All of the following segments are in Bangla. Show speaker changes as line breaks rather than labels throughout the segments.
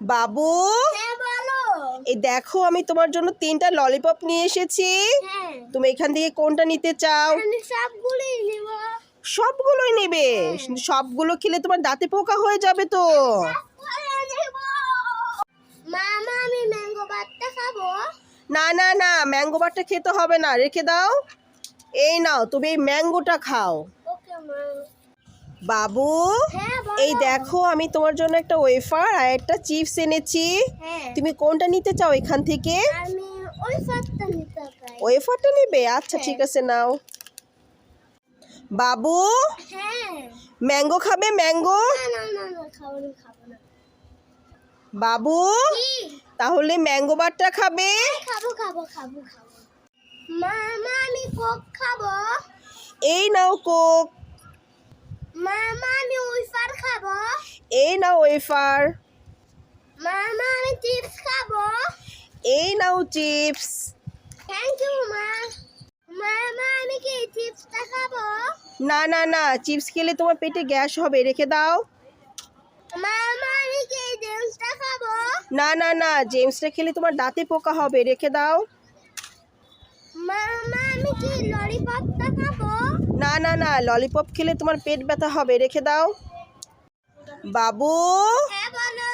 বাবু,
হ্যাঁ বলো।
এই দেখো আমি তোমার জন্য 3টা ললিপপ নিয়ে এসেছি।
হ্যাঁ,
তুমি এখান থেকে কোনটা নিতে চাও?
আমি সবগুলোই নেব।
সবগুলোই নেবে? সবগুলো খেলে তোমার দাঁতে পোকা হয়ে যাবে তো।
সবগুলো নেব। মামা, আমি ম্যাঙ্গো বারটা খাবো।
না না না, ম্যাঙ্গো বারটা খেতে হবে না, রেখে দাও। এই নাও, তুমি এই ম্যাঙ্গোটা খাও।
ওকে মা।
বাবু,
হ্যাঁ
এই
বলো।
দেখো আমি তোমার জন্য একটা ওয়েফার আর একটা চিপস এনেছি।
হ্যাঁ,
তুমি কোনটা নিতে চাও এখান থেকে?
আমি ওই ফাটটা নিতে চাই।
ওয়েফারটা নেবে? আচ্ছা
হ্যাঁ।
ঠিক আছে, নাও। বাবু,
হ্যাঁ।
ম্যাঙ্গো খাবে? ম্যাঙ্গো?
না না না না, খাবো না খাবো না।
বাবু,
কি?
তাহলে ম্যাঙ্গো বারটা খাবে?
খাবো খাবো খাবো খাবো। মামা, আমি কোক খাবো।
এই নাও কোক।
মামা, আমি উইফার খাবো।
এই নাও ওয়েফার।
মামা, আমি চিপস খাবো।
এই নাও চিপস।
থ্যাংক ইউ মা। মামা, আমি কি চিপসটা খাবো?
না না না, চিপস খেলে তোমার পেটে গ্যাস হবে, রেখে দাও।
মামা, আমি কি জেমসটা খাবো?
না না না, জেমসটা খেলে তোমার দাঁতে পোকা হবে, রেখে দাও।
মামা, আমি কি ললিপপটা খাবো?
না না না, ললিপপ খেলে তোমার পেট ব্যথা হবে, রেখে দাও। বাবু,
হ্যাঁ বলো।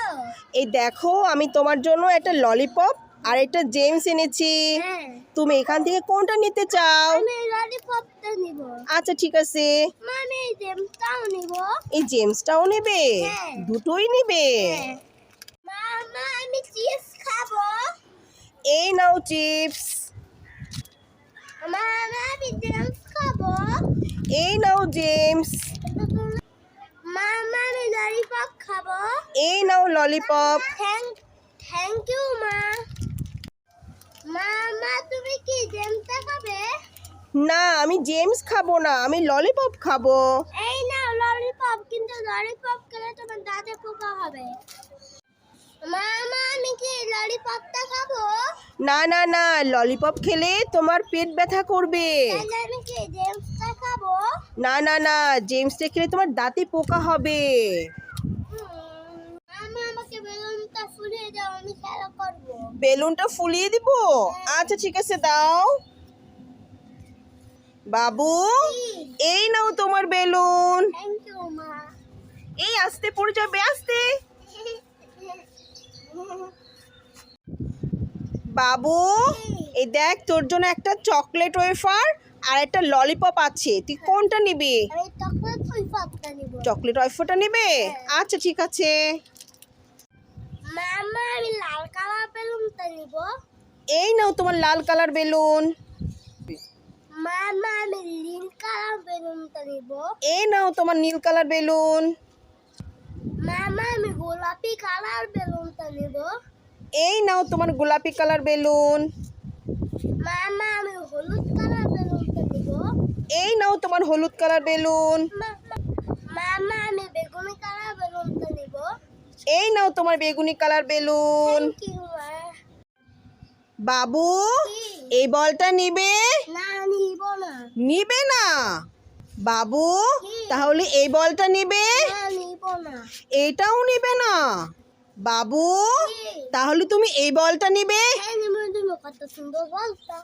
এই দেখো আমি তোমার জন্য একটা ললিপপ আর একটা জেমস এনেছি।
হ্যাঁ,
তুমি এখান থেকে কোনটা নিতে চাও?
আমি ললিপপটা নিব।
আচ্ছা ঠিক আছে।
আমি এই জেমসটাও নিব।
এই জেমসটাও নেবে?
হ্যাঁ।
দুটোই নেবে?
হ্যাঁ। মামা, আমি চিপস খাবো।
এই নাও চিপস।
মামা, আমি জেমস খাবো।
এই নাও জেমস।
মামা, আমি ললিপপ খাবো।
এই নাও ললিপপ।
থ্যাংক ইউ মা। মামা, তুমি কি জেমসটা খাবে?
না, আমি জেমস খাবো না, আমি ললিপপ খাবো।
এই নাও ললিপপ, কিন্তু ললিপপ খেলে তোমার দাঁতে পোকা হবে। মামা, আমি কি ললিপপটা খাবো?
না না না, ললিপপ খেলে তোমার পেট ব্যথা করবে।
তাহলে আমি কি জেমসটা খাবো?
না না না, জেমসটা খেলে তোমার দাঁতে পোকা হবে।
মামা, আমাকে বেলুনটা ফুলিয়ে দাও, আমি খেলা করবো।
বেলুনটা ফুলিয়ে দিব? আচ্ছা ঠিক আছে, দাও। বাবু, এই নাও তোমার বেলুন।
থ্যাংক ইউ মা।
এই আস্তে পড়ে যাবে, আস্তে। বাবু, এই দেখ তোর জন্য একটা চকলেট ওয়েফার আর একটা ললিপপ আছে, তুই কোনটা নিবি?
আমি চকলেট উইফারটা নিব।
চকলেট ওয়েফারটা নেবে? আচ্ছা ঠিক আছে।
মামা, আমি লাল কালার বেলুনটা নিব।
এই নাও তোমার লাল কালার বেলুন।
মামা, আমি নীল কালার বেলুনটা নিব।
এই নাও তোমার নীল কালার বেলুন।
মামা, আমি গোলাপি কালার বেলুনটা নিব।
এই নাও তোমার গোলাপি কালার বেলুন।
মামা, আমি হলুদ কালার বেলুনটা নিব।
এই নাও তোমার হলুদ কালার বেলুন।
মামা, আমি বেগুনি কালার বেলুনটা নিব।
এই নাও তোমার বেগুনি কালার বেলুন।
থ্যাংক ইউ মা।
বাবু, এই বলটা নিবে?
না, নিব না।
নিবে না? বাবু, তাহলে এই বলটা নিবে?
না, নিব না।
এইটাও নিবে না? বাবু, তাহলে তুমি এই বলটা নিবে?
হ্যাঁ, নিব, নিব। কত সুন্দর বলটা।